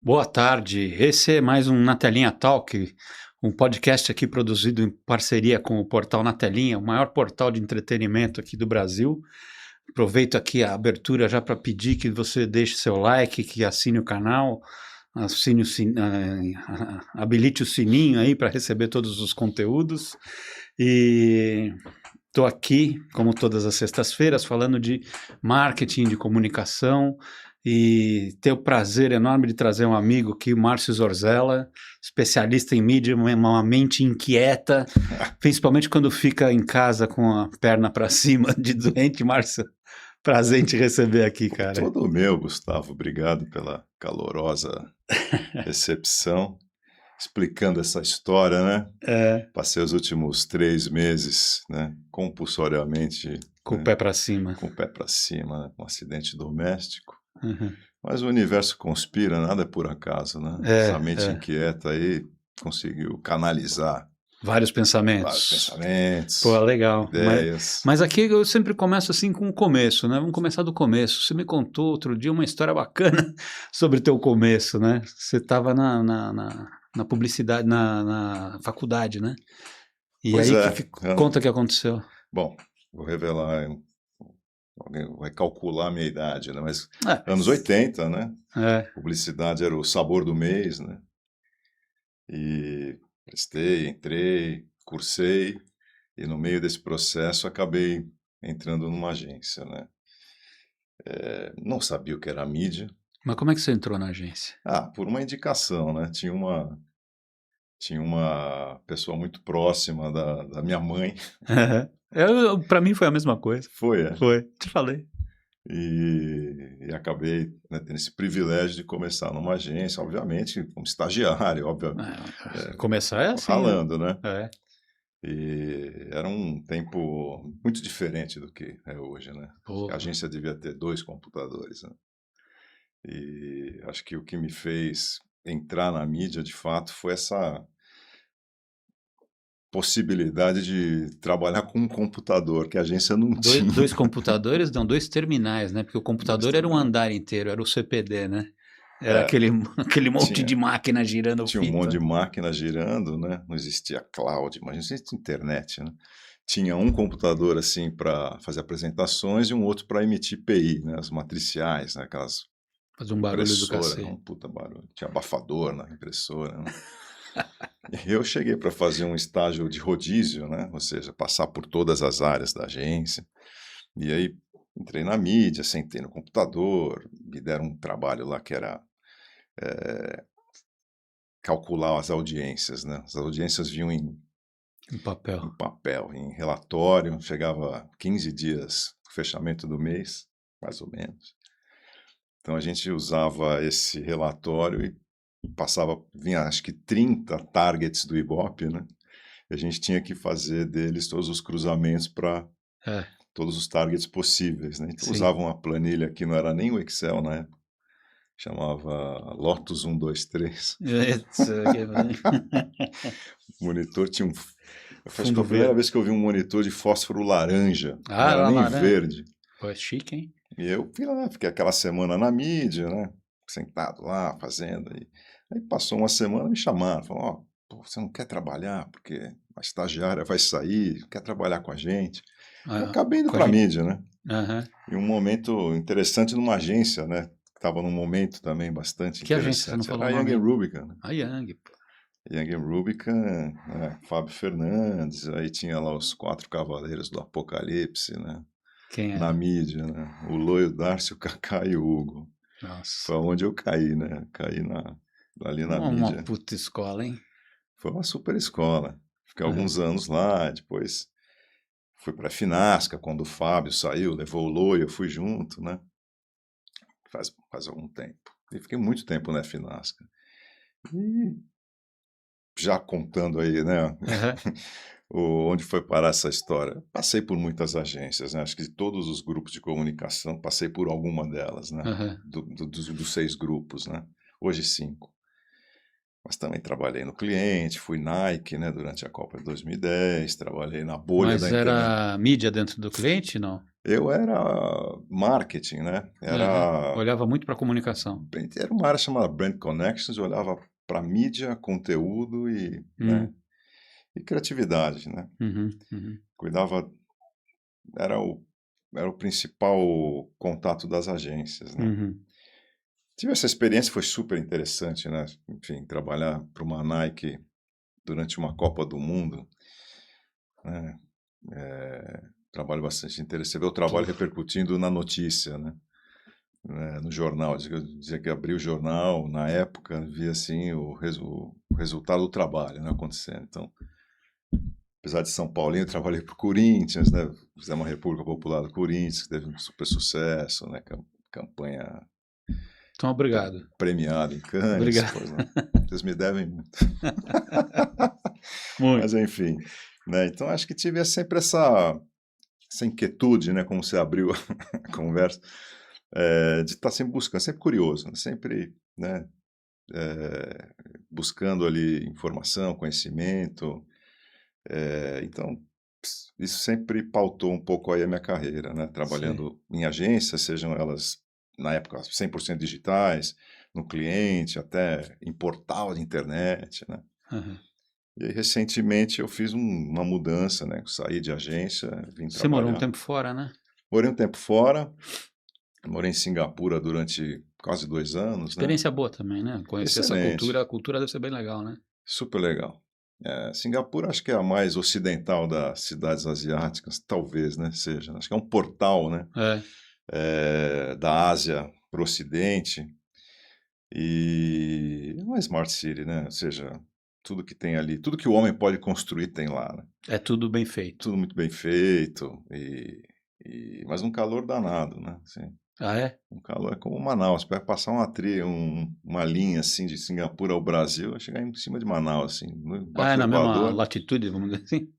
Boa tarde, esse é mais um Na Telinha Talk, um podcast aqui produzido em parceria com o portal Na Telinha, o maior portal de entretenimento aqui do Brasil. Aproveito aqui a abertura já para pedir que você deixe seu like, que assine o canal, habilite o sininho aí para receber todos os conteúdos. E estou aqui, como todas as sextas-feiras, falando de marketing, de comunicação, e tenho o prazer enorme de trazer um amigo aqui, o Márcio Zorzella, especialista em mídia, uma mente inquieta, principalmente quando fica em casa com a perna para cima de doente. Márcio, prazer em te receber aqui, cara. Todo meu, Gustavo. Obrigado pela calorosa recepção, explicando essa história, né? Passei os últimos 3 meses, né, compulsoriamente com o pé para cima. Com o pé para cima, né, com um acidente doméstico. Uhum. Mas o universo conspira, nada é por acaso, né? Essa mente inquieta aí conseguiu canalizar vários pensamentos. Pô, legal. Ideias. Mas aqui eu sempre começo assim com o começo, né? Vamos começar do começo. Você me contou outro dia uma história bacana sobre o teu começo, né? Você estava na publicidade, na faculdade, né? E Pois aí, conta o que aconteceu. Bom, vou revelar, alguém vai calcular a minha idade, né? Mas anos 80, né? Publicidade era o sabor do mês, né? E prestei, entrei, cursei, e no meio desse processo acabei entrando numa agência, né? Não sabia o que era mídia. Mas como é que você entrou na agência? Por uma indicação, né? Tinha uma pessoa muito próxima da minha mãe. Para mim foi a mesma coisa. Foi, Foi, te falei. E acabei, né, tendo esse privilégio de começar numa agência, obviamente, como estagiário, obviamente. Começar é assim. Ralando, né? E era um tempo muito diferente do que é hoje, né? A agência devia ter 2 computadores, né? E acho que o que me fez entrar na mídia, de fato, foi essa possibilidade de trabalhar com um computador, que a agência não tinha. 2 computadores, não, 2 terminais, né? Porque o computador era um andar inteiro, era o CPD, né? Era aquele monte de máquina girando. Tinha um monte de máquina girando, né? Não existia cloud, mas não existia internet, né? Tinha um computador assim para fazer apresentações e um outro para emitir PI, né? As matriciais, né? Aquelas fazia um barulho do cacete. Um puta barulho. Tinha abafador na impressora, né? Eu cheguei para fazer um estágio de rodízio, né? Ou seja, passar por todas as áreas da agência. E aí entrei na mídia, sentei no computador, me deram um trabalho lá que era calcular as audiências, né? As audiências vinham em papel, em relatório, chegava 15 dias no fechamento do mês, mais ou menos. Então a gente usava esse relatório e vinha acho que 30 targets do Ibope, né? E a gente tinha que fazer deles todos os cruzamentos para todos os targets possíveis, né? Então usava uma planilha que não era nem o Excel na época, chamava Lotus 123. O monitor tinha foi a primeira vez que eu vi um monitor de fósforo laranja, não era nem verde. Pô, chique, hein? E eu fui lá, fiquei aquela semana na mídia, né? Sentado lá, fazendo. Aí passou uma semana, me chamaram, falaram, você não quer trabalhar? Porque a estagiária vai sair, quer trabalhar com a gente. Eu acabei indo para a mídia, né? E um momento interessante numa agência, né? Estava num momento também bastante que interessante. Agência? Você não falou Era a Young Rubicon. A Young, pô. Young Rubicon, né? Fábio Fernandes, aí tinha lá os 4 cavaleiros do Apocalipse, né? Quem é? Na mídia, né? O Loio, o Darcy, o Cacá e o Hugo. Nossa. Foi onde eu caí, né? Caí ali na mídia. Uma puta escola, hein? Foi uma super escola. Fiquei alguns anos lá, depois fui para a Finasca, quando o Fábio saiu, levou o Loio, eu fui junto, né? Faz algum tempo. E fiquei muito tempo na Finasca. E já contando aí, né? Onde foi parar essa história? Passei por muitas agências, né? Acho que de todos os grupos de comunicação, passei por alguma delas, né? Dos 6 grupos, né? Hoje 5. Mas também trabalhei no cliente, fui Nike, né? Durante a Copa de 2010, trabalhei na bolha da internet. Mas era mídia dentro do cliente, não? Eu era marketing, né? Aham. Era, Olhava muito para a comunicação. era uma área chamada Brand Connections, eu olhava para mídia, conteúdo né, Hum. e criatividade, né? Uhum, uhum, Cuidava, era o principal contato das agências, né? uhum. Tive essa experiência, foi super interessante, né? Enfim, trabalhar para uma Nike durante uma Copa do Mundo, né? Trabalho bastante interessante. Você vê o trabalho repercutindo na notícia, né? No jornal. Dizia que abria o jornal, na época, via assim o resultado do trabalho, né, acontecendo. Então, apesar de São Paulinho, eu trabalhei para o Corinthians, né? Fizemos uma República Popular do Corinthians, que teve um super sucesso, né? Campanha Então, obrigado. premiada em Cannes, Obrigado. pois não. Vocês me devem muito. Mas Muito. enfim, né? Então acho que tive sempre essa inquietude, né? Como você abriu a conversa, de estar sempre buscando, sempre curioso, né? Sempre, né? Buscando ali informação, conhecimento. Então isso sempre pautou um pouco aí a minha carreira, né? Sei. Trabalhando em agências, sejam elas na época 100% digitais, no cliente, até em portal de internet, né? Aham. E aí, recentemente, eu fiz uma mudança, né? Saí de agência, vim Você morou um trabalhar. tempo fora, né? Morei um tempo fora, morei em Singapura durante quase 2 anos, né? Experiência boa também, né? Conhecer essa Excelente, cultura, a cultura deve ser bem legal, né? super legal. Singapura acho que é a mais ocidental das cidades asiáticas, talvez, né? Seja, acho que é um portal, né? É, Da Ásia para o Ocidente e é uma smart city, né? Ou seja, tudo que tem ali, tudo que o homem pode construir tem lá, né? é tudo bem feito. Tudo muito bem feito, mas um calor danado, né? Assim, Ah, é? um calor é como Manaus. Vai passar uma linha assim de Singapura ao Brasil, vai chegar em cima de Manaus, assim, Ah, embaixo é do na mesma Equador. latitude, vamos dizer assim?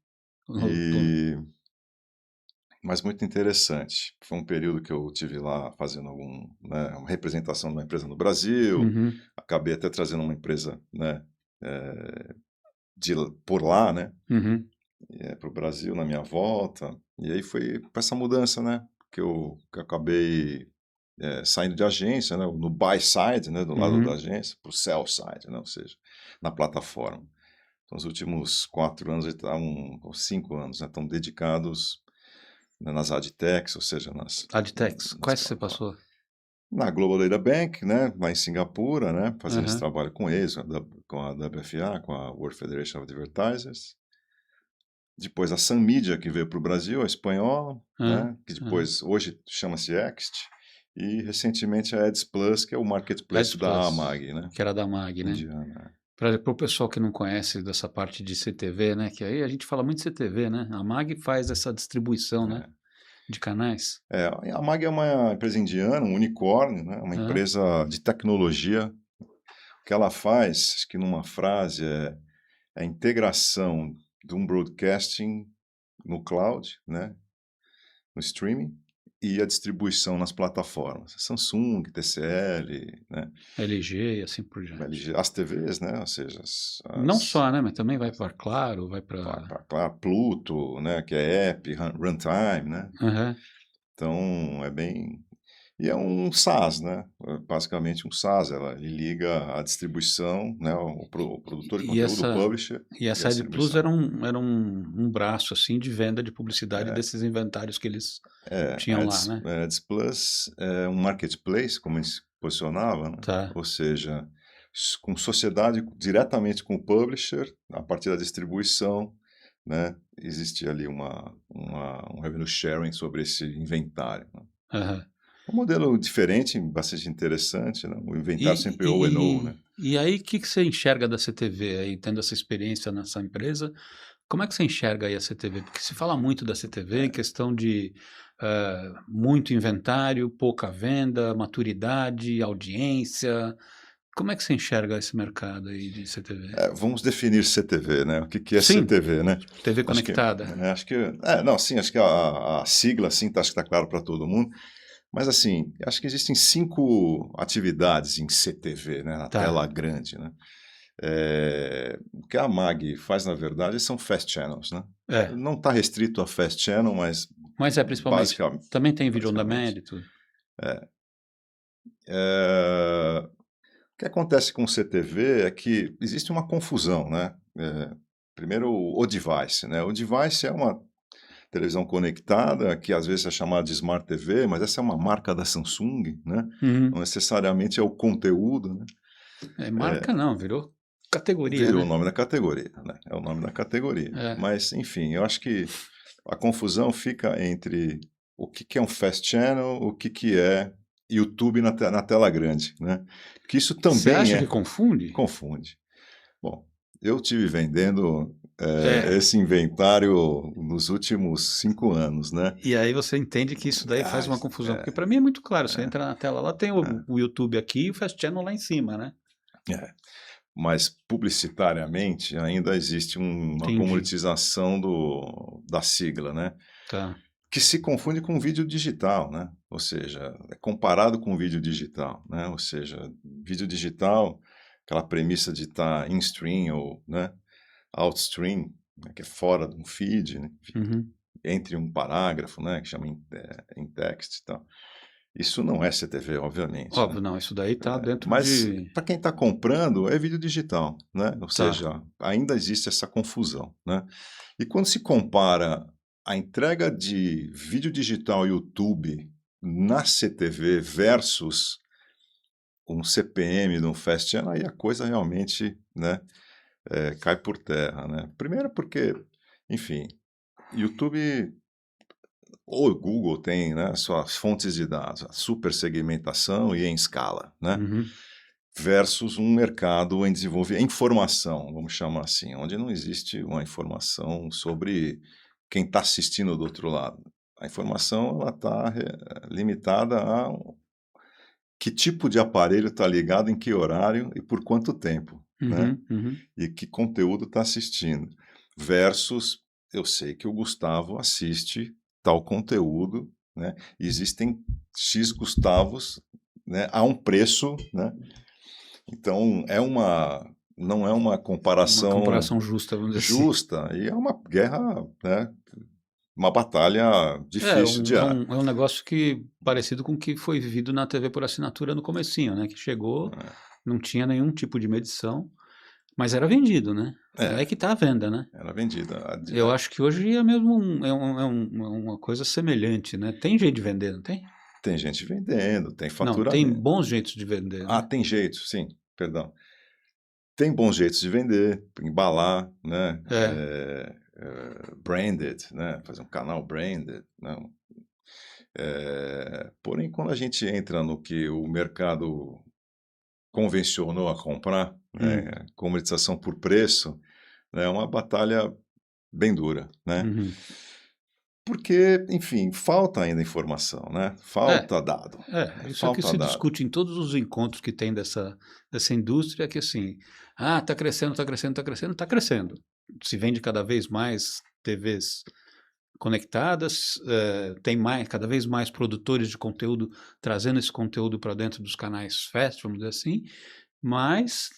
E, mas muito interessante. Foi um período que eu tive lá fazendo né, uma representação de uma empresa no Brasil. Uhum, Acabei até trazendo uma empresa, né, eh, por lá, né? uhum. Para o Brasil na minha volta. E aí foi com essa mudança, né? Que eu acabei saindo de agência, né? No buy side, né? Do lado da Uhum. agência, para o sell side, né? Ou seja, na plataforma. Então, os últimos 4 anos, ou 5 anos, né? Estão dedicados, né, nas adtechs, ou seja, Adtex, nas quais que você plataformas. passou? Na Global Data Bank, né? Lá em Singapura, né? Fazendo esse Aham, trabalho com eles, com a WFA, com a World Federation of Advertisers. Depois a Sun Media, que veio para o Brasil, a espanhola, aham, né, que aham. depois, hoje chama-se Next, e recentemente a Ads Plus, que é o Ads marketplace da Plus, Amag, né, que era da Mag, né? indiana. Para o pessoal que não conhece dessa parte de CTV, né? Que aí a gente fala muito de CTV, né? A Mag faz essa distribuição, né? É. De canais. A Amag é uma empresa indiana, um unicórnio, né, uma Aham. empresa de tecnologia. O que ela faz, acho que numa frase, é a integração de um broadcasting no cloud, né, no streaming, e a distribuição nas plataformas. Samsung, TCL, né, LG e assim por diante. LG, as TVs, né? Ou seja, Não só, né? Mas também vai as- para Claro, vai para. claro, Pluto, né? Que é app, runtime, né? Aham. Então é bem. E é um SaaS, né? Basicamente um SaaS. Ele liga a distribuição, né? O produtor de E conteúdo, o essa publisher e e a essa Ad Plus distribuição. era um braço assim de venda de publicidade É, desses inventários que eles a tinham lá, né? Ads Plus é um marketplace, como ele se posicionava, né? Tá. Ou seja, com sociedade diretamente com o publisher, a partir da distribuição, né? Existia ali um revenue sharing sobre esse inventário, né? Aham. Um modelo diferente, bastante interessante, né? O inventário E, sempre O&O, e, né? e aí, o que, que você enxerga da CTV aí, tendo essa experiência nessa empresa? Como é que você enxerga aí a CTV? Porque se fala muito da CTV em questão de muito inventário, pouca venda, maturidade, audiência. Como é que você enxerga esse mercado aí de CTV? Vamos definir CTV, né? O que é Sim, CTV, né? TV Acho que, conectada. não, sim, acho que a sigla, assim, acho que está claro para todo mundo. Mas assim, acho que existem 5 atividades em CTV, né, na Tá. tela grande, né? O que a Mag faz, na verdade, são fast channels, né? É, Não está restrito a fast channel, mas mas é principalmente. Também tem vídeo on demand basicamente. e tudo. O que acontece com o CTV é que existe uma confusão, né? Primeiro, o device, né? O device é uma televisão conectada, que às vezes é chamada de Smart TV, mas essa é uma marca da Samsung, né? Não Uhum. necessariamente é o conteúdo, né? Marca não, virou categoria, Virou o né? nome da categoria, né? É o nome da categoria. É. Mas, enfim, eu acho que a confusão fica entre o que que é um fast channel, o que que é YouTube na tela grande, né? Que isso Você também acha que confunde? confunde. Bom, eu tive vendendo É. esse inventário nos últimos 5 anos, né? E aí você entende que isso daí faz Ah, uma confusão. Porque para mim é muito claro, você é, entra na tela, lá tem o YouTube aqui e o Fast Channel lá em cima, né? é. Mas publicitariamente ainda existe uma Entendi. comoditização da sigla, né? Tá. Que se confunde com vídeo digital, né? Ou seja, é comparado com vídeo digital, né? Ou seja, vídeo digital, aquela premissa de estar in-stream ou, né, outstream, né, que é fora de um feed, né, Uhum. entre um parágrafo, né, que chama in text e tal. Isso não é CTV, obviamente, né? Óbvio, não, isso daí tá dentro Mas de. para quem está comprando, é vídeo digital, né? Ou Tá. seja, ainda existe essa confusão, né? E quando se compara a entrega de vídeo digital YouTube na CTV versus um CPM de um Fast Channel, aí a coisa realmente, né, cai por terra, né? Primeiro porque, enfim, YouTube ou o Google tem, né, suas fontes de dados, a super segmentação e em escala, né? Uhum. Versus um mercado em desenvolvimento, informação, vamos chamar assim, onde não existe uma informação sobre quem está assistindo do outro lado. A informação ela está limitada a que tipo de aparelho está ligado, em que horário e por quanto tempo, né? Uhum. Uhum. E que conteúdo está assistindo. Versus, eu sei que o Gustavo assiste tal conteúdo, né? Existem X Gustavos, né, a um preço, né? Então, não é uma Uma comparação comparação justa, vamos dizer assim. justa e é uma guerra, né, uma batalha difícil de É um negócio que parecido com o que foi vivido na TV por assinatura no comecinho, né? Que chegou, não tinha nenhum tipo de medição, mas era vendido, né? É é, aí que tá a venda, né? era vendida. Eu acho que hoje é mesmo é uma coisa semelhante, né? Tem jeito de vender, não tem? Tem gente vendendo, tem Não, tem faturamento. bons jeitos de vender, Ah, né? tem jeito, sim, perdão. Tem bons jeitos de vender, embalar, né, É. branded, né, fazer um canal branded, né. Porém, quando a gente entra no que o mercado convencionou a comprar, Hum. né, comoditização por preço, né, é uma batalha bem dura, né. Uhum. Porque, enfim, falta ainda informação, né, É, falta dado, isso é o que falta se dado. discute em todos os encontros que tem dessa indústria, que assim, tá crescendo, tá crescendo, tá crescendo, tá crescendo. Se vende cada vez mais TVs conectadas, tem mais, cada vez mais produtores de conteúdo trazendo esse conteúdo para dentro dos canais fast, vamos dizer assim, mas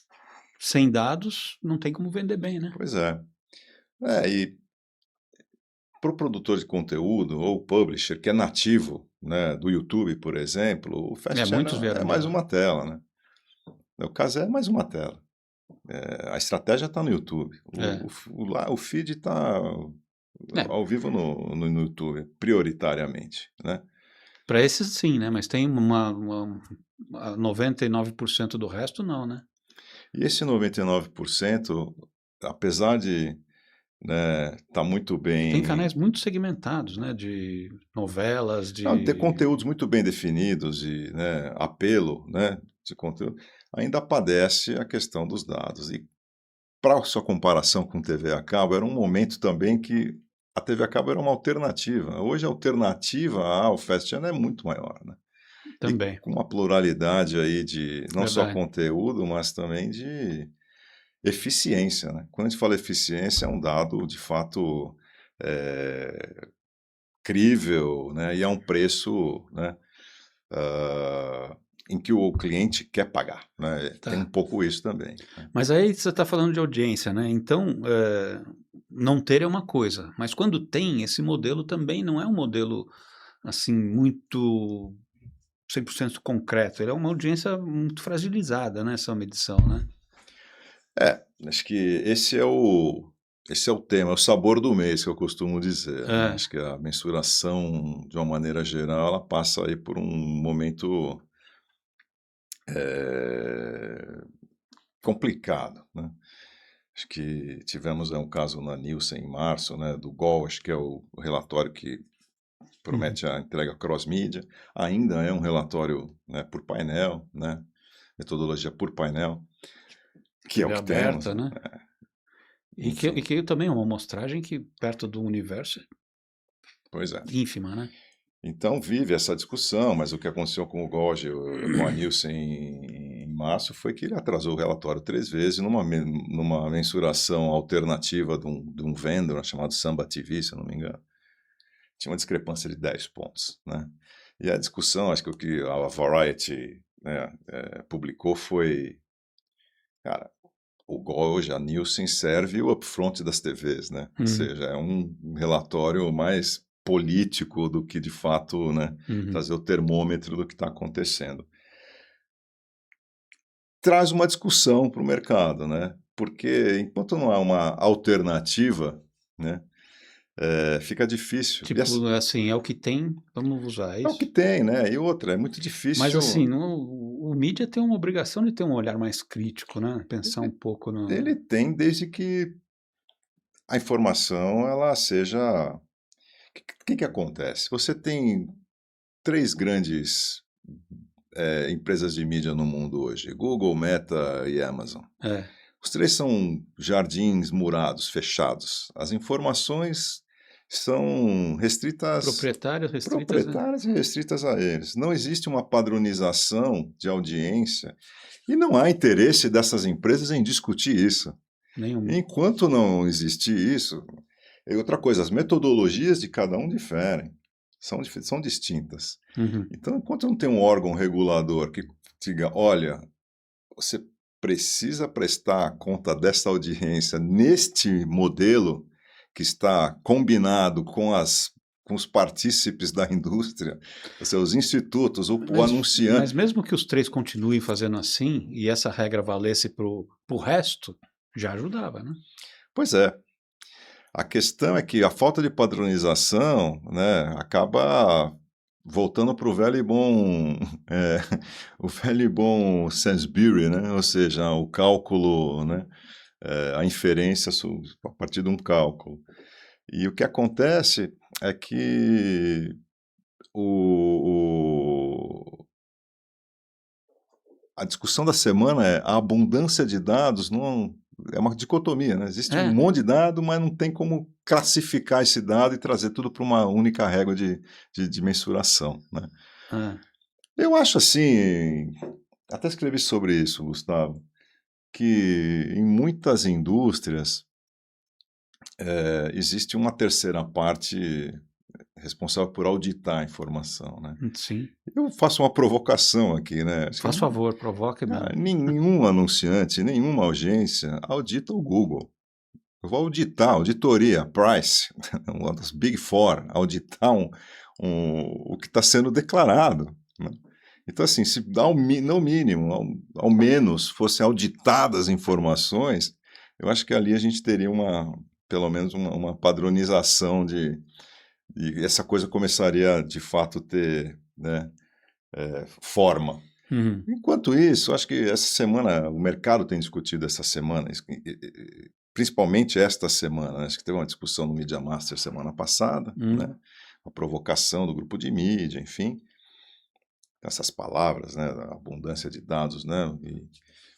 sem dados não tem como vender bem, né? Pois é. E para o produtor de conteúdo ou publisher que é nativo, né, do YouTube, por exemplo, o Fast Muitos Channel é vieram de mais lá. uma tela, né? O caso é mais uma tela. A estratégia está no YouTube. É. O feed está É, ao vivo no YouTube, prioritariamente, né? para esses sim, né? Mas tem 99% do resto não, né? E esse 99%, apesar de, né, tá muito Tem bem, canais muito segmentados, né? De novelas, não, ter de. conteúdos muito bem definidos e, né, apelo, né, de conteúdo, ainda padece a questão dos dados. E para sua comparação com TV a cabo, era um momento também que a TV a cabo era uma alternativa. Hoje a alternativa ao Fast Channel é muito maior, né? E Também, com uma pluralidade aí de não só verdade. conteúdo, mas também de eficiência, né? Quando a gente fala eficiência, é um dado de fato crível, né? E a um preço, né, em que o cliente quer pagar, né? Tem um Tá. pouco isso também, né? Mas aí você está falando de audiência, né? Então, não ter é uma coisa, mas quando tem, esse modelo também não é um modelo assim muito 100% concreto. Ele é uma audiência muito fragilizada, né? Essa medição, né? Acho que esse é o tema, é o sabor do mês que eu costumo dizer, né? É, Acho que a mensuração, de uma maneira geral, ela passa aí por um momento eh, complicado, né? Acho que tivemos um caso na Nielsen em março, né, do GOL, acho que é o relatório que uhum. promete a entrega cross-mídia. Ainda é um relatório, né, por painel, né, metodologia por painel, que é o TV que temos, aberta, né? né? E Enfim, que também é uma amostragem que perto do universo é pois é. ínfima, né? Então vive essa discussão, mas o que aconteceu com o GOG, com a Nielsen em março, foi que ele atrasou o relatório 3 vezes numa mensuração alternativa de um vendor chamado Samba TV, se eu não me engano. Tinha uma discrepância de 10 pontos, né? E a discussão, acho que o que a Variety, né, publicou foi, cara, o GOG, a Nielsen serve o upfront das TVs, né? Ou Uhum, seja, é um relatório mais político do que de fato, né, uhum. trazer o termômetro do que está acontecendo. Traz uma discussão para o mercado, né? Porque enquanto não há uma alternativa, né, fica difícil. E Tipo, assim, é o que tem, vamos usar, é é o que isso? tem, né? E outra, é muito Mas difícil. assim, o mídia tem uma obrigação de ter um olhar mais crítico, né? Pensar um Ele, pouco no. ele tem desde que a informação ela seja. O que acontece? Você tem três grandes empresas de mídia no mundo hoje: Google, Meta e Amazon. É, Os três são jardins murados, fechados. As informações são restritas, proprietárias restritas, né? proprietárias e restritas a eles. Não existe uma padronização de audiência e não há interesse dessas empresas em discutir isso. Nenhum. Enquanto não existir isso, e outra coisa, as metodologias de cada um diferem, são distintas. Uhum. Então, enquanto não tem um órgão regulador que diga, olha, você precisa prestar conta dessa audiência neste modelo que está combinado com os partícipes da indústria, os seus institutos, o Mas anunciante. mesmo que os três continuem fazendo assim, e essa regra valesse pro resto, já ajudava, né? Pois é, a questão é que a falta de padronização, né, acaba voltando para o velho e bom, eh, o velho e bom Sainsbury, né, ou seja, o cálculo, né, a inferência a partir de um cálculo. E o que acontece é que o a discussão da semana é a abundância de dados não é uma dicotomia, né, existe um É, monte de dado, mas não tem como classificar esse dado e trazer tudo para uma única régua de mensuração, né. é. Eu acho assim, até escrevi sobre isso, Gustavo, que em muitas indústrias, existe uma terceira parte responsável por auditar a informação, né. Sim. Eu faço uma provocação aqui, né, acho que Faz favor, provoque cara, mesmo. nenhum anunciante, nenhuma agência audita o Google. Eu vou auditar, auditoria, Price, uma das Big Four, auditar o que está sendo declarado, né. Então, assim, se no mínimo, ao menos, fossem auditadas informações, eu acho que ali a gente teria pelo menos uma padronização e essa coisa começaria, de fato, ter, né, forma. Uhum. Enquanto isso, acho que essa semana, o mercado tem discutido essa semana, principalmente esta semana, né, acho que teve uma discussão no Media Master semana passada, né, Hum. uma provocação do grupo de mídia, enfim, essas palavras, né, a abundância de dados, né, e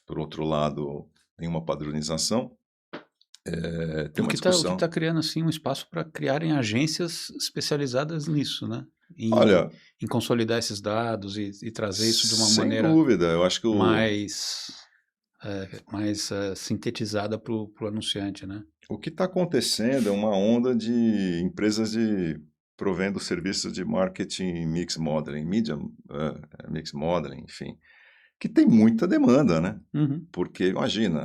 por outro lado, nenhuma padronização, tem uma O que tá discussão. criando, assim, um espaço para criarem agências especializadas nisso, né? Olha, Em consolidar esses dados e trazer isso de uma sem maneira dúvida, eu acho que mais, sintetizada para o anunciante, né? o que está acontecendo é uma onda de empresas provendo serviços de marketing mix modeling, media mix modeling, enfim, que tem muita demanda, né? Uhum. Porque, imagina,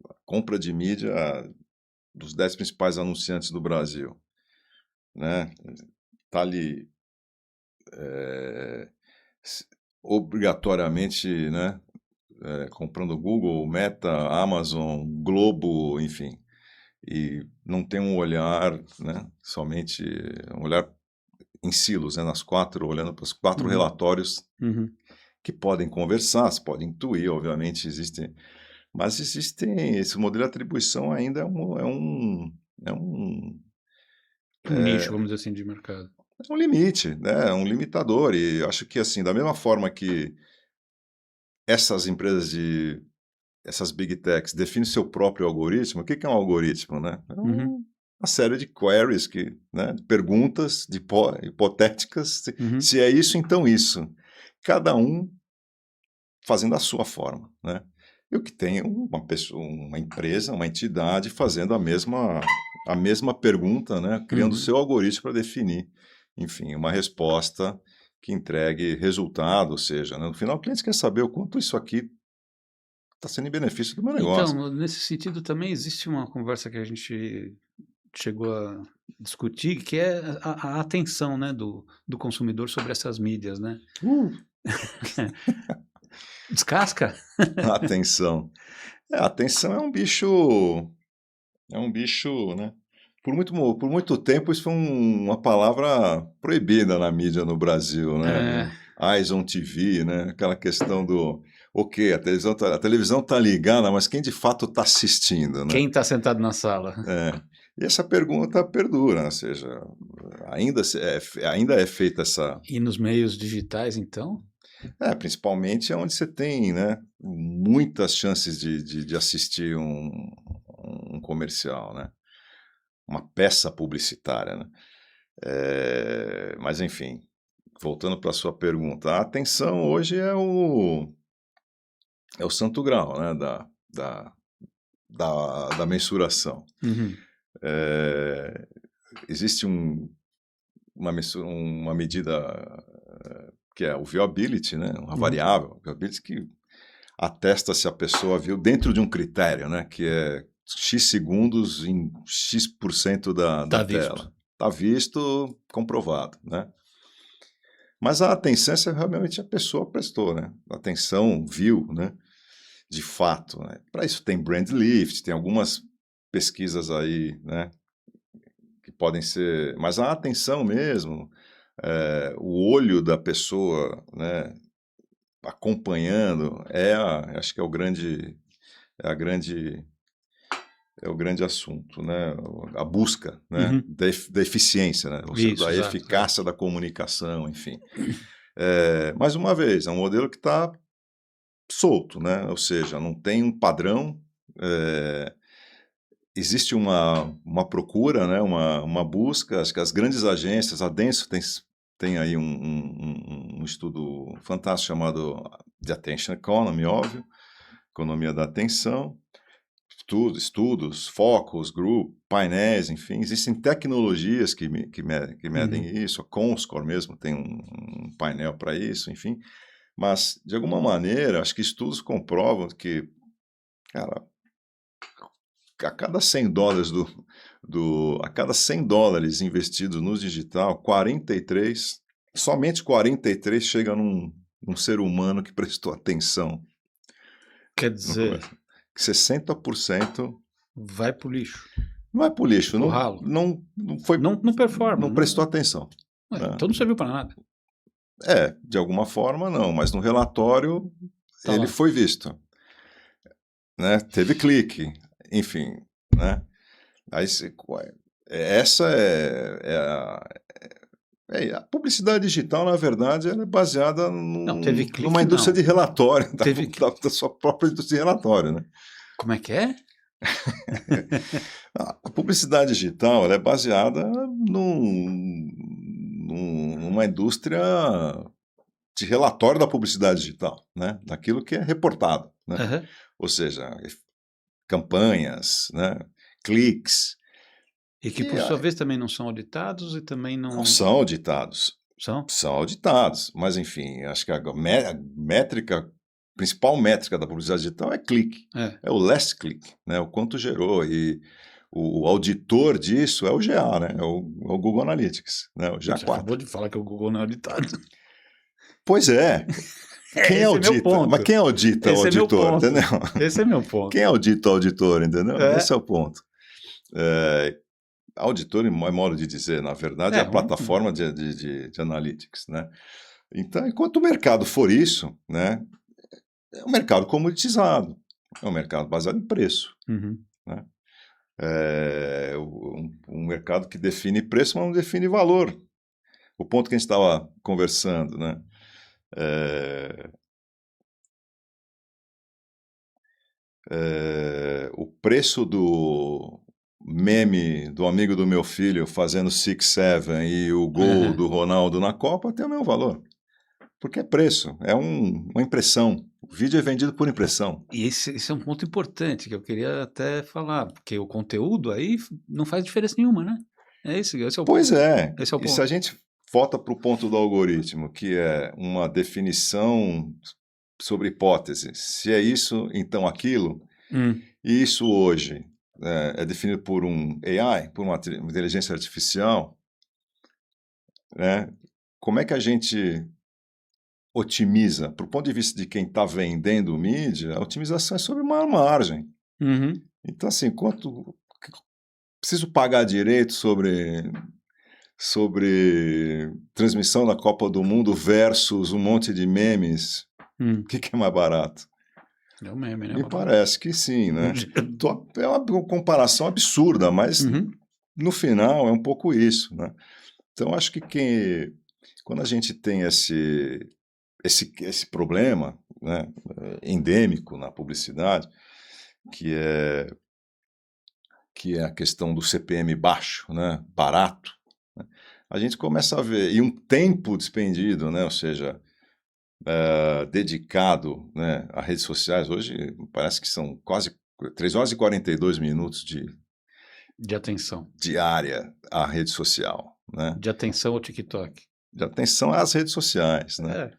a compra de mídia dos 10 principais anunciantes do Brasil, né? Tá ali obrigatoriamente, né? Comprando Google, Meta, Amazon, Globo, enfim, e não tem um olhar, né? Somente um olhar em silos, né? Nas quatro, olhando para os quatro Uhum. relatórios Uhum. que podem conversar, se podem intuir, obviamente mas existem, esse modelo de atribuição ainda Um nicho, vamos dizer assim, de mercado. é um limite, né? É um limitador, e eu acho que, assim, da mesma forma que essas empresas essas big techs definem seu próprio algoritmo, o que que é um algoritmo, né? É Uhum. uma série de queries, né? De perguntas hipotéticas, Uhum. se é isso, então isso. Cada um fazendo a sua forma, né? E o que tem uma pessoa, uma empresa, uma entidade fazendo a mesma pergunta, né? Criando o Uhum. seu algoritmo para definir, enfim, uma resposta que entregue resultado, ou seja, né? No final o cliente quer saber o quanto isso aqui está sendo em benefício do meu negócio. Então, nesse sentido também existe uma conversa que a gente chegou a discutir, que é a atenção, né, do consumidor sobre essas mídias, né? Uh, Descasca? atenção. Atenção é um bicho, né? Por muito tempo isso foi uma palavra proibida na mídia no Brasil, É, né? Eyes on TV, né? Aquela questão do, ok, a televisão tá ligada, mas quem de fato está assistindo, né? quem está sentado na sala? É. E essa pergunta perdura, ou seja, ainda é feita essa. E nos meios digitais, então? Principalmente é onde você tem, né, muitas chances de assistir um comercial, né? Uma peça publicitária, né? Mas, enfim, voltando para a sua pergunta, a atenção hoje é o santo grau, né, da mensuração. Uhum. É, existe uma medida que é o viewability, né, uma Uhum. variável, viewability que atesta se a pessoa viu dentro de um critério, né, que é X segundos em X% da Tá visto. tela. Está visto, comprovado, né? Mas a atenção é realmente a pessoa prestou, né? A atenção viu, né? De fato, né? Para isso tem brand lift, tem algumas pesquisas aí, né? Que podem ser, mas a atenção mesmo, o olho da pessoa, né? Acompanhando, acho que é a grande é o grande assunto, né? A busca, né? Uhum. Da eficiência, né? Ou seja, Isso, da exato, exato. eficácia da comunicação, enfim. Mais uma vez, é um modelo que está solto, né? Ou seja, não tem um padrão, é, existe uma procura, né? Uma busca, acho que as grandes agências, a Denso tem aí um estudo fantástico chamado de Attention Economy, óbvio, economia da atenção, estudos, focus, group, painéis, enfim, existem tecnologias que medem Uhum. isso, a Comscore mesmo tem um painel para isso, enfim, mas, de alguma maneira, acho que estudos comprovam que, cara, a cada $100 a cada $100 investidos no digital, 43, somente 43 chega num ser humano que prestou atenção Quer no dizer, começo. 60% vai pro lixo, não é por lixo, pro ralo. não foi, Não performa, não prestou atenção, né? então não serviu para nada. De alguma forma não, mas no relatório Tá ele lá. foi visto, né? Teve clique, enfim, né? Aí essa a publicidade digital, na verdade, ela é baseada Não, teve numa clique, indústria não. de relatório, Teve. da sua própria indústria de relatório, né? Como é que é? A publicidade digital ela é baseada numa indústria de relatório da publicidade digital, né? Daquilo que é reportado, né? Aham. Ou seja, campanhas, né? Cliques. E que, por sua vez, também não são auditados e também não... Não são auditados. São? São auditados. Mas, enfim, acho que a principal métrica da publicidade digital é clique. É o last click, né? O quanto gerou. E o auditor disso é o GA, né? É o Google Analytics, né? O GA4. Você acabou de falar que o Google não é auditado. Pois é. Quem audita? Mas quem audita o auditor, entendeu? Esse é meu ponto. Quem audita o auditor, entendeu? Esse é o ponto. Auditor, é modo de dizer, na verdade, é a plataforma de analytics, né? Então, enquanto o mercado for isso, né, é um mercado comoditizado, é um mercado baseado em preço, né? É um mercado que define preço, mas não define valor. O ponto que a gente estava conversando, né? O preço do meme do amigo do meu filho fazendo 6-7 e o gol do Ronaldo na Copa tem o mesmo valor. Porque é preço, é uma impressão. O vídeo é vendido por impressão. E esse é um ponto importante que eu queria até falar, porque o conteúdo aí não faz diferença nenhuma, né? Esse é o ponto. Pois é. Esse é o ponto. E se a gente volta para o ponto do algoritmo, que é uma definição sobre hipótese, se é isso, então aquilo, e isso hoje é definido por um AI, por uma inteligência artificial, né? Como é que a gente otimiza? Para o ponto de vista de quem está vendendo mídia, a otimização é sobre uma margem. Então, assim, quanto preciso pagar direito sobre transmissão da Copa do Mundo versus um monte de memes, o que é mais barato? É o meme, né? Me parece que sim, né? É uma comparação absurda, mas no final é um pouco isso, né? Então, acho que quando a gente tem esse problema, né, endêmico na publicidade, que é a questão do CPM baixo, né, barato, né, a gente começa a ver, e um tempo despendido, né, ou seja, dedicado, né, a redes sociais, hoje parece que são quase 3 horas e 42 minutos de atenção diária à rede social, né? De atenção ao TikTok. De atenção às redes sociais, né?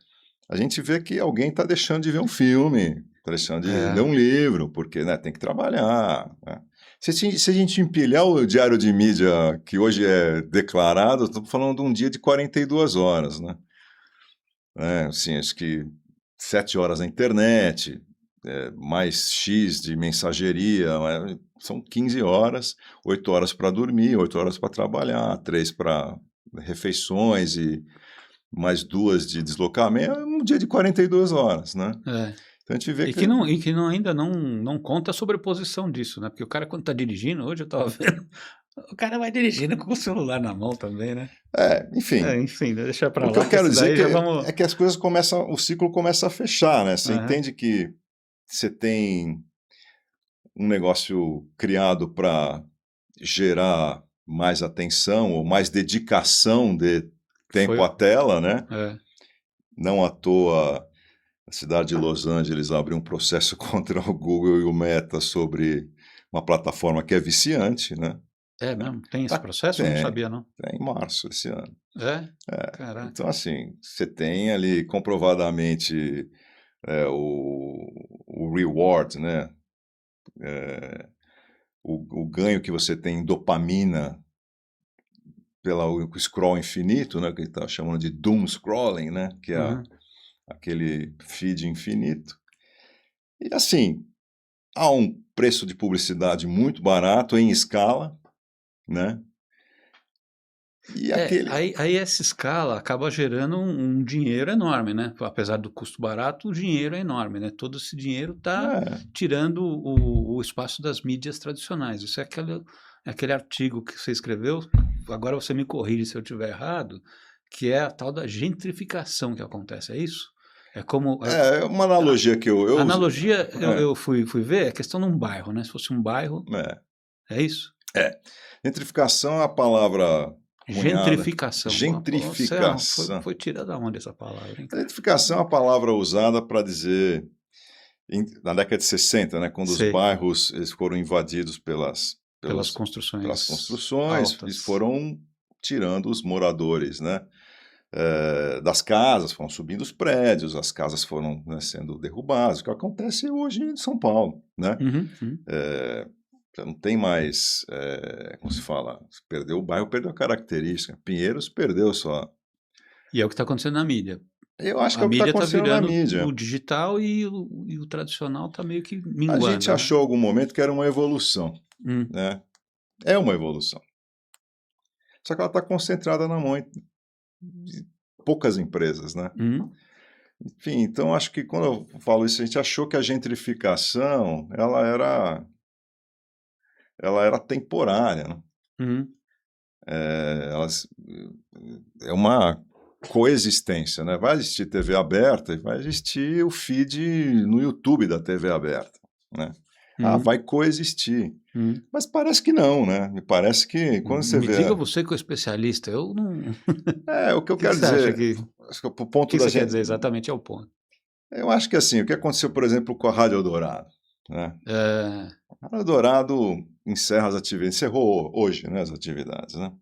A gente vê que alguém está deixando de ver um filme, está deixando de ler um livro, porque, né, tem que trabalhar, né? Se a gente empilhar o diário de mídia que hoje é declarado, estamos falando de um dia de 42 horas, né? Assim, acho que 7 horas na internet, mais X de mensageria, são 15 horas, 8 horas para dormir, 8 horas para trabalhar, 3 para refeições e mais 2 de deslocamento, é um dia de 42 horas, né? Então a gente vê que ainda não conta a sobreposição disso, né? Porque o cara, quando está dirigindo, hoje eu estava vendo, o cara vai dirigindo com o celular na mão também, né? Enfim, deixa para lá. O que eu quero dizer é que as coisas começam, o ciclo começa a fechar, né? Você entende que você tem um negócio criado para gerar mais atenção ou mais dedicação de tempo à tela, né? Não à toa a cidade de Los Angeles abriu um processo contra o Google e o Meta sobre uma plataforma que é viciante, né? Mesmo? Tem esse processo? Eu não sabia, não. Tem em março desse ano. Caraca. Então, assim, você tem ali comprovadamente o reward, né? O ganho que você tem em dopamina pelo scroll infinito, né? Que ele está chamando de doom scrolling, né? Que é aquele feed infinito. E, assim, há um preço de publicidade muito barato em escala, né? E aí essa escala acaba gerando um dinheiro enorme, né? Apesar do custo barato, o dinheiro é enorme, né? Todo esse dinheiro está tirando o espaço das mídias tradicionais. Isso é aquele artigo que você escreveu, agora você me corrige se eu estiver errado, que é a tal da gentrificação que acontece, é isso? É como... É uma analogia que eu analogia, eu fui ver, é questão de um bairro, né? Se fosse um bairro... É isso? Gentrificação é a palavra... Gentrificação. Gentrificação. Foi tirada da onde essa palavra, hein? Gentrificação é a palavra usada para dizer, na década de 60, né, quando os bairros eles foram invadidos pelas pelas pelas construções construções, e altas. foram tirando os moradores, né, das casas, foram subindo os prédios, as casas foram, né, sendo derrubadas, o que acontece hoje em São Paulo, né? Uhum, uhum. Já não tem mais, como se fala, perdeu o bairro, perdeu a característica. Pinheiros perdeu sua. E é o que está acontecendo na mídia. Eu acho que A é o que está mídia está acontecendo na virando o mídia. digital e o tradicional está meio que A gente minguando, né? achou em algum momento que era uma evolução, Hum, né? É uma evolução. Só que ela está concentrada na mão de poucas empresas, né? hum, Enfim, então acho que quando eu falo isso, a gente achou que a gentrificação ela era temporária, né? hum. Elas, é uma coexistência, né? Vai existir TV aberta e vai existir o feed no YouTube da TV aberta, né? Ah, Uhum, vai coexistir. uhum. Mas parece que não, né? Me parece que quando você Me diga vê. você que é especialista, eu não. O que eu O que que quero você acha dizer, que. O acho que o ponto que da você quer gente. dizer exatamente é o ponto. Eu acho que assim, o que aconteceu, por exemplo, com a Rádio Eldorado, né? É, A Rádio Eldorado encerra as atividades, encerrou hoje, né, as atividades, né?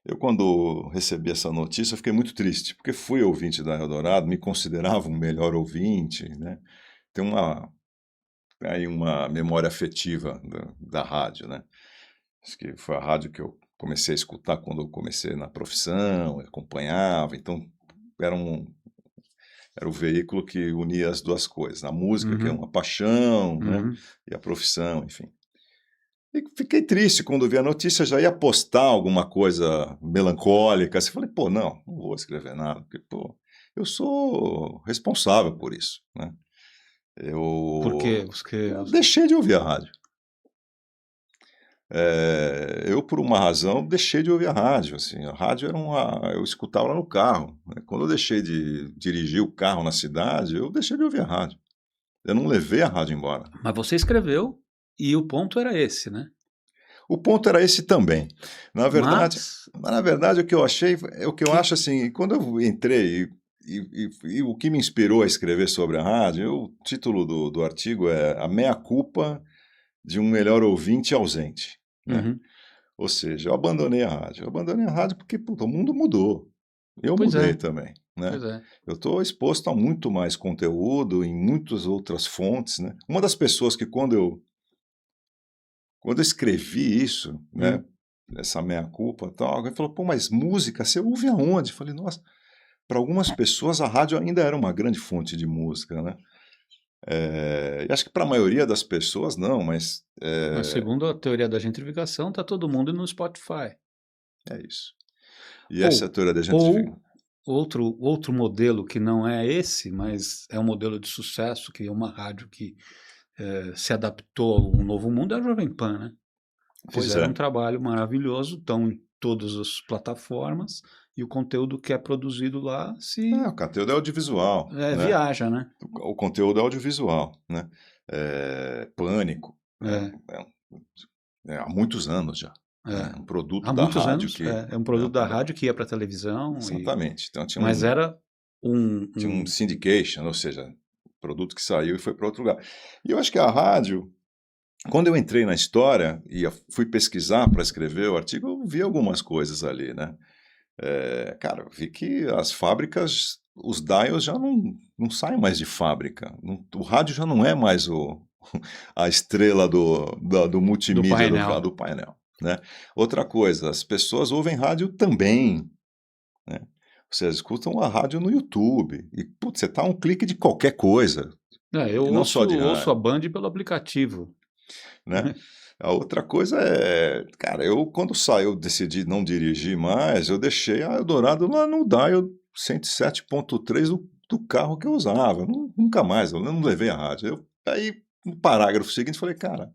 Eu, quando recebi essa notícia, fiquei muito triste, porque fui ouvinte da Eldorado, me considerava um melhor ouvinte, né? Tem aí uma memória afetiva da rádio, né? Acho que foi a rádio que eu comecei a escutar quando eu comecei na profissão, acompanhava, então era era o veículo que unia as duas coisas, a música, que é uhum, uma paixão, né? uhum. E a profissão, enfim. E fiquei triste quando vi a notícia, já ia postar alguma coisa melancólica, assim, falei: "Pô, não vou escrever nada, porque, pô, eu sou responsável por isso, né". Por quê? Eu deixei de ouvir a rádio. Eu, por uma razão, deixei de ouvir a rádio, assim, a rádio era eu escutava ela no carro, né, quando eu deixei de dirigir o carro na cidade, eu deixei de ouvir a rádio. Eu não levei a rádio embora. Mas você escreveu e o ponto era esse, né? O ponto era esse também. Na verdade Mas na verdade o que eu achei é o que eu que. acho, assim, quando eu entrei e o que me inspirou a escrever sobre a rádio, o título do artigo é A Meia Culpa de um Melhor Ouvinte Ausente, né. Uhum. Ou seja, eu abandonei a rádio. Eu abandonei a rádio porque, puta, o mundo mudou. Eu Pois mudei é, também, né. pois é. Eu estou exposto a muito mais conteúdo em muitas outras fontes, né. Uma das pessoas que quando eu escrevi isso, né, Hum. essa meia culpa e tal, alguém falou: "Pô, mas música você ouve aonde?" Eu falei: "Nossa", para algumas pessoas a rádio ainda era uma grande fonte de música, né. E acho que para a maioria das pessoas não, mas, Mas segundo a teoria da gentrificação, tá todo mundo no Spotify. é isso. E essa é a Ou teoria da gentrificação. ou outro modelo que não é esse, mas é um modelo de sucesso, que é uma rádio que, se adaptou ao novo mundo, é a Jovem Pan, né. Pois Fizeram é. um trabalho maravilhoso, estão em todas as plataformas, e o conteúdo que é produzido lá O conteúdo é audiovisual, né. viaja, né. O conteúdo é audiovisual, né. Pânico, É, há muitos anos já, né, é. um produto Há da muitos rádio anos, que, é um né, produto da rádio que ia pra televisão exatamente. Então mas era um tinha um um syndication, ou seja, produto que saiu e foi para outro lugar. E eu acho que a rádio, quando eu entrei na história e fui pesquisar para escrever o artigo, eu vi algumas coisas ali, né. Cara, eu vi que as fábricas, os dials já não saem mais de fábrica, o rádio já não é mais a estrela do do multimídia painel. do painel, né. Outra coisa, as pessoas ouvem rádio também, né. Vocês escutam a rádio no YouTube e, putz, você está a um clique de qualquer coisa, Eu e não só de ouço a rádio, Band pelo aplicativo. né. A outra coisa cara, quando eu decidi não dirigir mais, eu deixei a Eldorado lá no dial 107.3 do carro que eu usava, nunca mais, eu não levei a rádio. Aí, no parágrafo seguinte, falei: "Cara,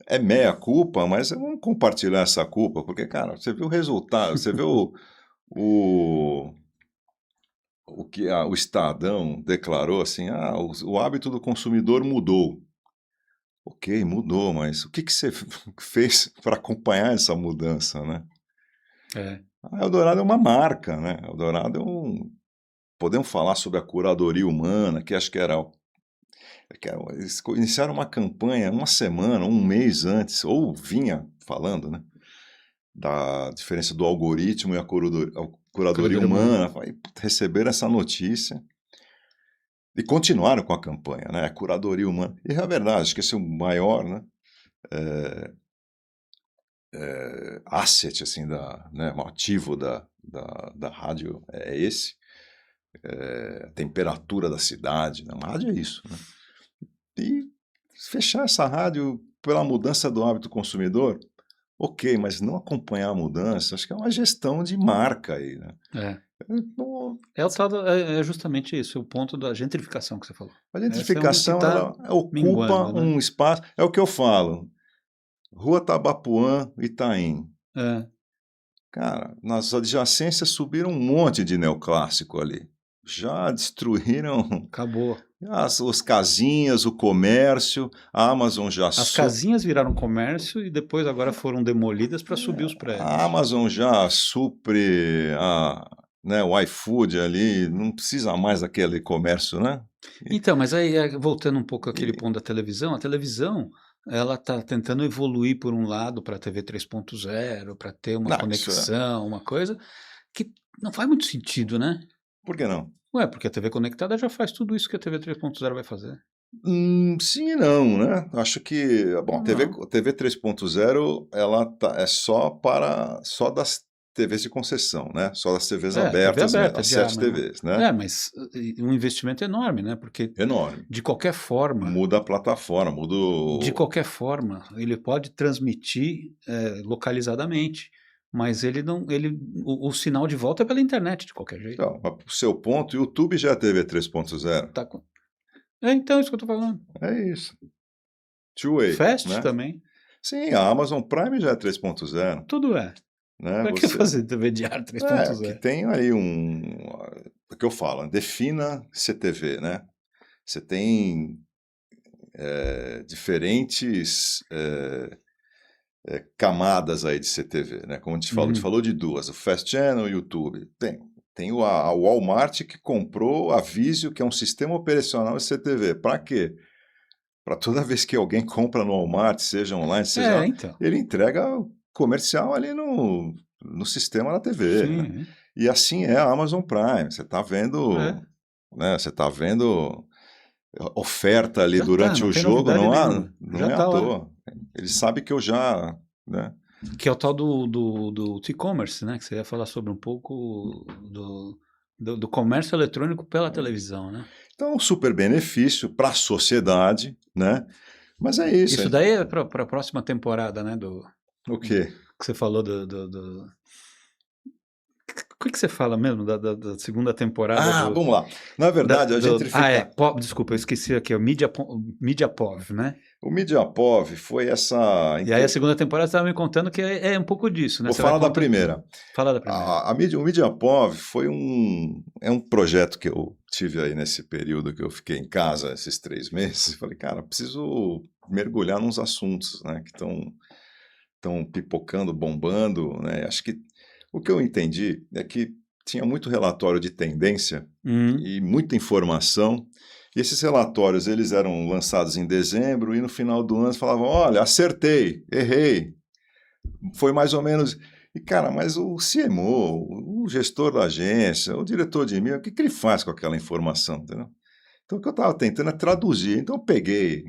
é meia culpa, mas vamos compartilhar essa culpa", porque, cara, você vê o resultado, você vê o o que o Estadão declarou assim: o hábito do consumidor mudou". Ok, mudou, mas o que que você fez para acompanhar essa mudança, né? É. A Eldorado é uma marca, né? A Eldorado podemos falar sobre a curadoria humana, que acho que era Eles iniciaram uma campanha uma semana, um mês antes, ou vinha falando, né, da diferença do algoritmo e a curadoria humana. Receberam essa notícia e continuaram com a campanha, né, a curadoria humana. E é verdade, acho que esse é o maior, né, asset, assim, né, um ativo da rádio é esse, a temperatura da cidade, né, uma rádio é isso, né? E fechar essa rádio pela mudança do hábito consumidor, ok, mas não acompanhar a mudança, acho que é uma gestão de marca aí, né? Não- É justamente isso, o ponto da gentrificação que você falou. A Esse é um que gentrificação, está ela ocupa minguando, né? um espaço, é o que eu falo, Rua Tabapuã, Itaim. É, Cara, nas adjacências subiram um monte de neoclássico ali. Já destruíram acabou. os casinhas, o comércio, a Amazon já As casinhas viraram comércio e depois agora foram demolidas para subir os prédios. a Amazon já supre né, o iFood ali, não precisa mais daquele comércio, né? Então, mas aí, voltando um pouco àquele E, ponto da televisão, a televisão, ela está tentando evoluir por um lado para a TV 3.0, para ter uma não, isso é. conexão, uma coisa que não faz muito sentido, né? Por que não? Ué, porque a TV conectada já faz tudo isso que a TV 3.0 vai fazer. Sim e não, né? Acho que, bom, Não. TV 3.0, ela é só das TVs de concessão, né? Só das TVs É, TV abertas mesmo, aberta as já, 7 mas não. TVs, né? É, mas um investimento enorme, né? Porque Enorme. de qualquer forma, Muda a plataforma, muda de qualquer forma, ele pode transmitir localizadamente, mas ele não, o sinal de volta é pela internet de qualquer jeito. Então, o seu ponto, o YouTube já é TV 3.0. Tá com... então, é isso que eu tô falando. É isso. Two-way, Fast né? também, Sim, a Amazon Prime já é 3.0, tudo é. né? Pra que fazer TV diário Que 3.0? tem aí o que eu falo, defina CTV, né? Você tem diferentes camadas aí de CTV, né? Como a gente Uhum. falou de duas, o Fast Channel e o YouTube. Tem a Walmart que comprou a Vizio, que é um sistema operacional de CTV. Para quê? Para toda vez que alguém compra no Walmart, seja online, seja, Então. ele entrega comercial ali no sistema da TV, né? Sim, E assim é a Amazon Prime. Você está vendo, é. né? Você está vendo oferta ali Já tá, durante não o tem jogo, novidade nenhuma. não Já é à tá lá. toa. Ele sabe que eu já, né? Que é o tal do e-commerce, né? Que você ia falar sobre um pouco do comércio eletrônico pela televisão, né? Então, um super benefício para a sociedade, né? Mas é isso. Isso daí é para a próxima temporada, né? O quê? Que você falou o que você fala mesmo da segunda temporada Vamos lá. Na verdade, a gentrificação. Desculpa, eu esqueci aqui, o MediaPov, né? O Mediapov foi essa. E aí a segunda temporada você estava me contando que é um pouco disso, né? Vou Você vai falar da contar. primeira. Fala da primeira. O Mediapov foi é um projeto que eu tive aí nesse período que eu fiquei em casa, esses 3 meses. Falei, cara, preciso mergulhar nos assuntos, né, que estão pipocando, bombando, né? Acho que o que eu entendi é que tinha muito relatório de tendência Uhum. e muita informação. E esses relatórios eles eram lançados em dezembro e no final do ano falavam: olha, acertei, errei, foi mais ou menos. E cara, mas o CMO, o gestor da agência, o diretor de mídia, o que ele faz com aquela informação, entendeu? Então o que eu estava tentando é traduzir. Então eu peguei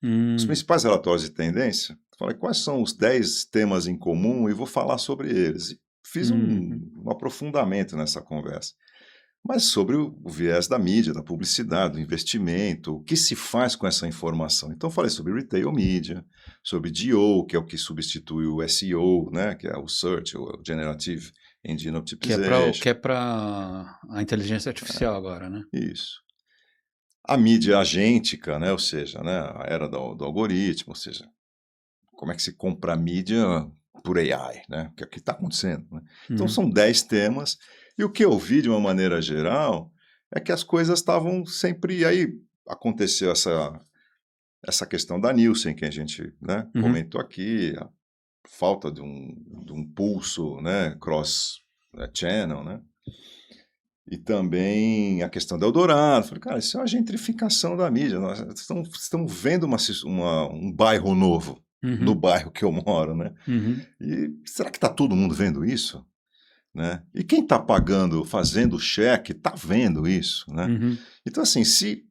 os Hum. principais relatórios de tendência, falei quais são os 10 temas em comum e vou falar sobre eles. E fiz Uhum. um aprofundamento nessa conversa. Mas sobre o viés da mídia, da publicidade, do investimento, o que se faz com essa informação. Então, falei sobre retail media, sobre GO, que é o que substitui o SEO, né, que é o Search, o Generative Engine Que Optimization. é para a inteligência artificial agora, né? Isso. A mídia agêntica, né, ou seja, né, a era do algoritmo, ou seja, como é que se compra a mídia por AI, né, que é o que está acontecendo. Né? Então, Uhum. são 10 temas. E o que eu vi, de uma maneira geral, é que as coisas estavam sempre. E aí aconteceu essa questão da Nielsen, que a gente, né, Uhum. comentou aqui, a falta de um pulso, né, cross channel, né? E também a questão do Eldorado. Falei, cara, isso é uma gentrificação da mídia. Nós estamos vendo um bairro novo no Uhum. bairro que eu moro, né? Uhum. E será que está todo mundo vendo isso? Né? E quem está pagando, fazendo o cheque, está vendo isso, né? Uhum. Então, assim, se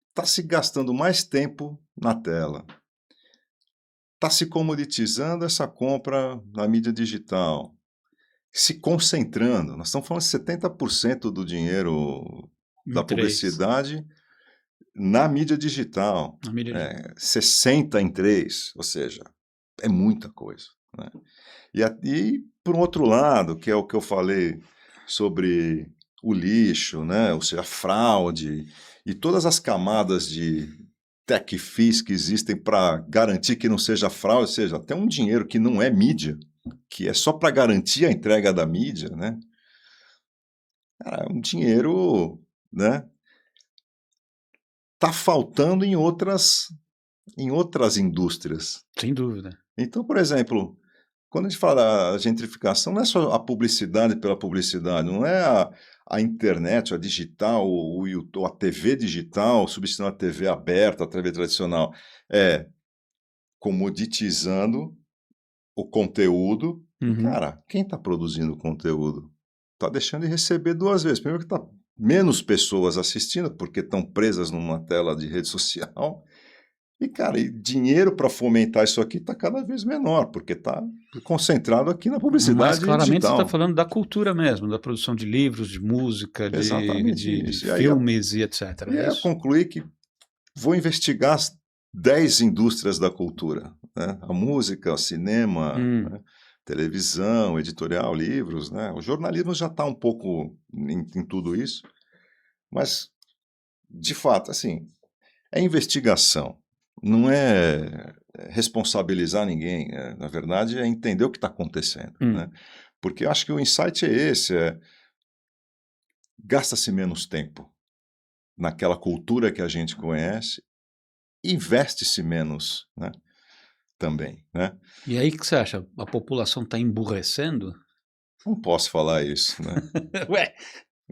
está se gastando mais tempo na tela, está se comoditizando essa compra na mídia digital, se concentrando, nós estamos falando de 70% do dinheiro Em da três. publicidade na mídia digital, Na mídia de... 60 em 3, ou seja, é muita coisa, né? E por um outro lado, que é o que eu falei sobre o lixo, né? Ou seja, a fraude e todas as camadas de tech fees que existem para garantir que não seja fraude, ou seja, até um dinheiro que não é mídia, que é só para garantir a entrega da mídia, né? Cara, é um dinheiro, né? Tá faltando em outras indústrias. Sem dúvida. Então, por exemplo, quando a gente fala da gentrificação, não é só a publicidade pela publicidade, não é a internet, a digital, o YouTube, a TV digital substituindo a TV aberta, a TV tradicional. É comoditizando o conteúdo. E, Uhum. cara, quem está produzindo o conteúdo está deixando de receber duas vezes. Primeiro que está menos pessoas assistindo, porque estão presas numa tela de rede social. E, cara, e dinheiro para fomentar isso aqui está cada vez menor, porque está concentrado aqui na Mas publicidade claramente você está digital. falando da cultura mesmo, da produção de livros, de música, Exatamente de isso. E aí, filmes e etc. e É aí eu isso? concluí que vou investigar as 10 indústrias da cultura, né? A música, o cinema, Hum. né? Televisão, editorial, livros, né? O jornalismo já está um pouco em tudo isso, mas, de fato, assim, é investigação, não é responsabilizar ninguém, na verdade é entender o que está acontecendo, né? Hum. Porque eu acho que o insight é esse, gasta-se menos tempo naquela cultura que a gente conhece, investe-se menos, né, também, né. E aí, o que você acha? A população está emburrecendo? Não posso falar isso, né, Ué,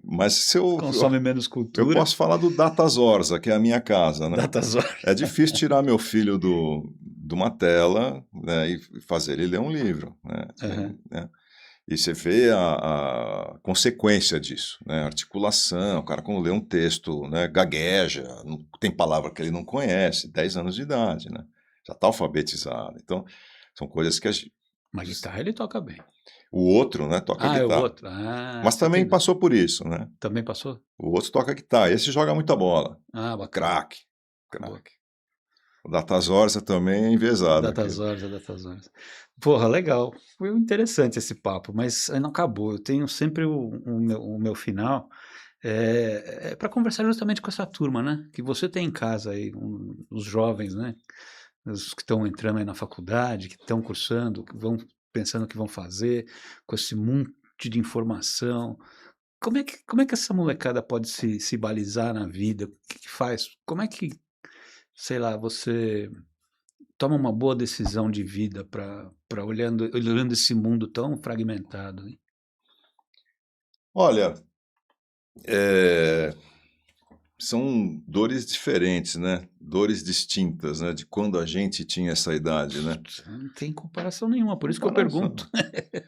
mas se eu consome menos eu cultura, posso falar do Datasorza, que é a minha casa, né. datas horas. É difícil tirar meu filho de uma tela, né, e fazer ele ler um livro, né, Aham. né. E você vê a consequência disso, né, articulação, o cara quando lê um texto, né, gagueja, não tem palavra que ele não conhece, 10 anos de idade, né, já está alfabetizado. Então, são coisas que a gen Mas guitarra ele toca bem. o outro, né, toca Ah, é o guitarra, outro. Ah, mas você também tem. passou por isso, né. Também passou? O outro toca guitarra, esse joga muita bola, Ah, bacana. craque, Boa. craque. O Datazorza também é envezado Datas aqui. horas, é datas horas. Porra, legal. Foi interessante esse papo, mas não acabou. Eu tenho sempre o meu final é para conversar justamente com essa turma, né? Que você tem em casa aí, os jovens, né? Os que estão entrando aí na faculdade, que estão cursando, que vão pensando o que vão fazer, com esse monte de informação. Como é que essa molecada pode se balizar na vida? O que que faz? Como é que, sei lá, você toma uma boa decisão de vida para olhando esse mundo tão fragmentado, hein? Olha, eh são dores diferentes, né, dores distintas, né, de quando a gente tinha essa idade, né. Não tem comparação nenhuma, por isso que eu pergunto. Comparação.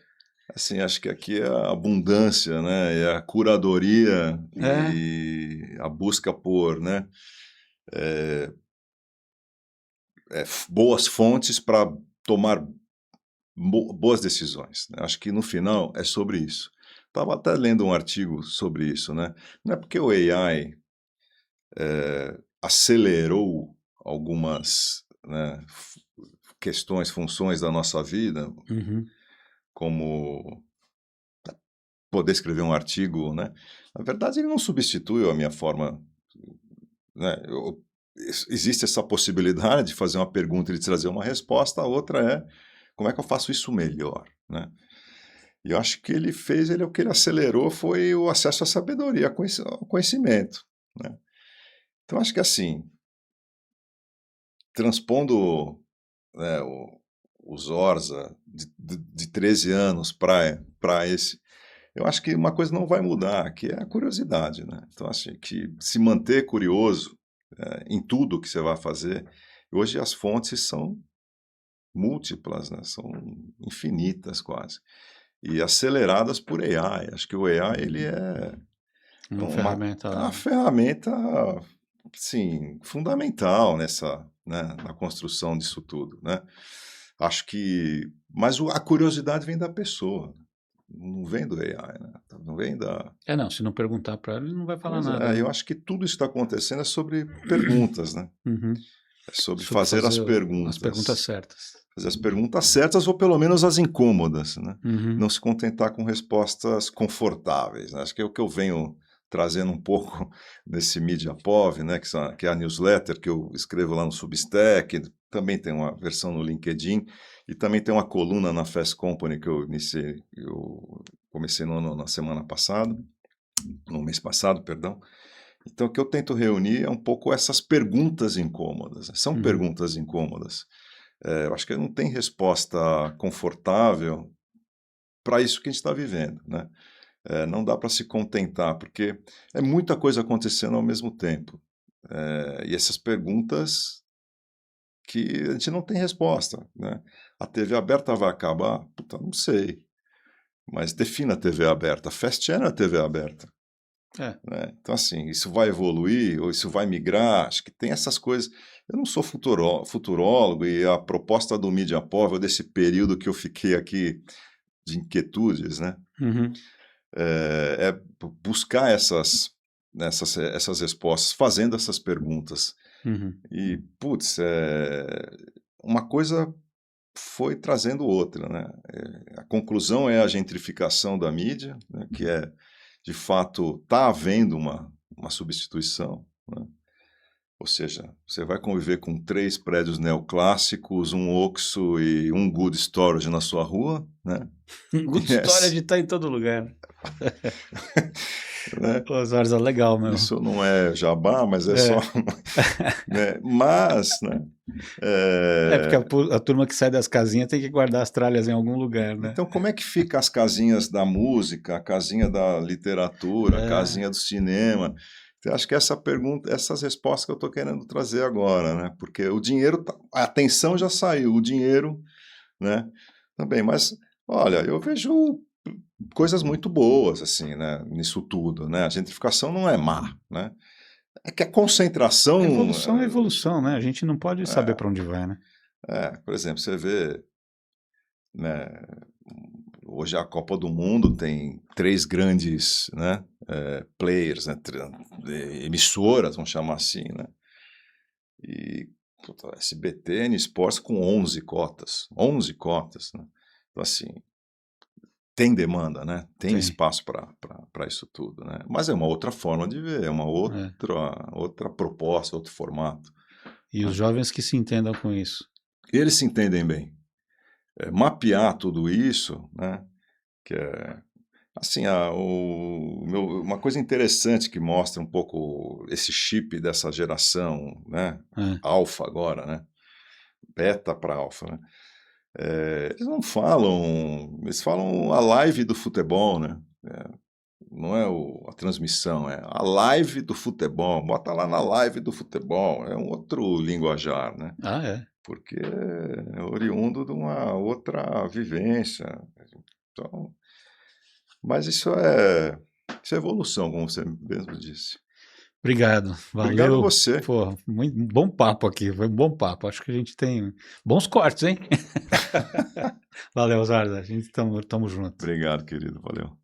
Assim, acho que aqui é a abundância, né, é a curadoria É, e a busca por, né, boas fontes para tomar boas decisões, né. Acho que no final é sobre isso. Estava até lendo um artigo sobre isso, né. Não é porque o AI acelerou algumas, né, questões, funções da nossa vida, uhum. como poder escrever um artigo, né. Na verdade, ele não substitui a minha forma, né, existe essa possibilidade de fazer uma pergunta e de trazer uma resposta, a outra é: como é que eu faço isso melhor, né. E eu acho que o que ele acelerou foi o acesso à sabedoria, ao conhecimento, né. Então acho que assim, transpondo, né, o Zorza de 13 anos para esse. eu acho que uma coisa não vai mudar, que é a curiosidade, né? Então, assim, que se manter curioso em tudo que você vai fazer. Hoje as fontes são múltiplas, né? São infinitas quase. E aceleradas por AI. Acho que o AI ele é Uma uma, ferramenta. é uma ferramenta, sim, fundamental nessa, né, na construção disso tudo, né? Acho que, mas a curiosidade vem da pessoa, não vem do AI, né? Não vem da. Não, se não perguntar para ele, ele não vai falar Pois nada, é, né? eu acho que tudo isso está acontecendo é sobre perguntas, né? Uhum. É sobre Sobre fazer as fazer as perguntas perguntas. certas. Fazer as perguntas certas ou pelo menos as incômodas, né? Uhum. Não se contentar com respostas confortáveis, né? Acho que é o que eu venho trazendo um pouco nesse MediaPov, né? Que é a newsletter que eu escrevo lá no Substack, também tem uma versão no LinkedIn e também tem uma coluna na Fast Company que eu comecei na semana passada, no mês passado, perdão. Então, o que eu tento reunir é um pouco essas perguntas incômodas, né? São Uhum. perguntas incômodas. Eu acho que não tem resposta confortável para isso que a gente está vivendo, né? Não dá para se contentar, porque é muita coisa acontecendo ao mesmo tempo. E essas perguntas que a gente não tem resposta, né? A TV aberta vai acabar? Puta, não sei. Mas defina a TV aberta. Fast Channel é a TV aberta. É. Né? Então, assim, isso vai evoluir ou isso vai migrar? Acho que tem essas coisas. Eu não sou futurólogo e a proposta do MediaPov, desse período que eu fiquei aqui de inquietudes, né? Uhum. É buscar essas respostas, fazendo essas perguntas. Uhum. E, putz, uma coisa foi trazendo outra, né? A conclusão é a gentrificação da mídia, né? Que é, de fato, está havendo uma substituição, né? Ou seja, você vai conviver com 3 prédios neoclássicos, um Oxxo e um Good Storage na sua rua, né? Good Yes. Storage tá em todo lugar. Né? Pô, Zarza, legal, meu. Isso não é jabá, mas é só. Né? Mas, né? Porque a turma que sai das casinhas tem que guardar as tralhas em algum lugar, né? Então, como é que fica as casinhas da música, a casinha da literatura, a casinha do cinema? Então, acho que essa pergunta, essas respostas que eu estou querendo trazer agora, né? Porque o dinheiro, a atenção já saiu, o dinheiro, né? Também, mas, olha, eu vejo coisas muito boas, assim, né? Nisso tudo, né? A gentrificação não é má, né? É que a concentração... Evolução é evolução, né? A gente não pode saber para onde vai, né? por exemplo, você vê, né, hoje a Copa do Mundo tem 3 grandes, né, players, né, emissoras, vamos chamar assim, né? E puta, SBT, Esportes com 11 cotas, 11 cotas, né? Então, assim, tem demanda, né? Tem espaço para isso tudo, né? Mas é uma outra forma de ver, é uma outra proposta, outro formato. E os jovens que se entendam com isso. Eles se entendem bem. Mapear tudo isso, né? Que é assim, uma coisa interessante que mostra um pouco esse chip dessa geração, né? Alfa agora, né? Beta para alfa, né? Eles não falam, eles falam a live do futebol, né? Não é a transmissão, é a live do futebol. Bota lá na live do futebol, é um outro linguajar, né? Porque é oriundo de uma outra vivência. Então, mas isso é evolução, como você mesmo disse. Obrigado, valeu. Obrigado a você. Pô, muito bom papo aqui, foi um bom papo. Acho que a gente tem bons cortes, hein? Valeu, Zarza, a gente tamo junto. Obrigado, querido, valeu.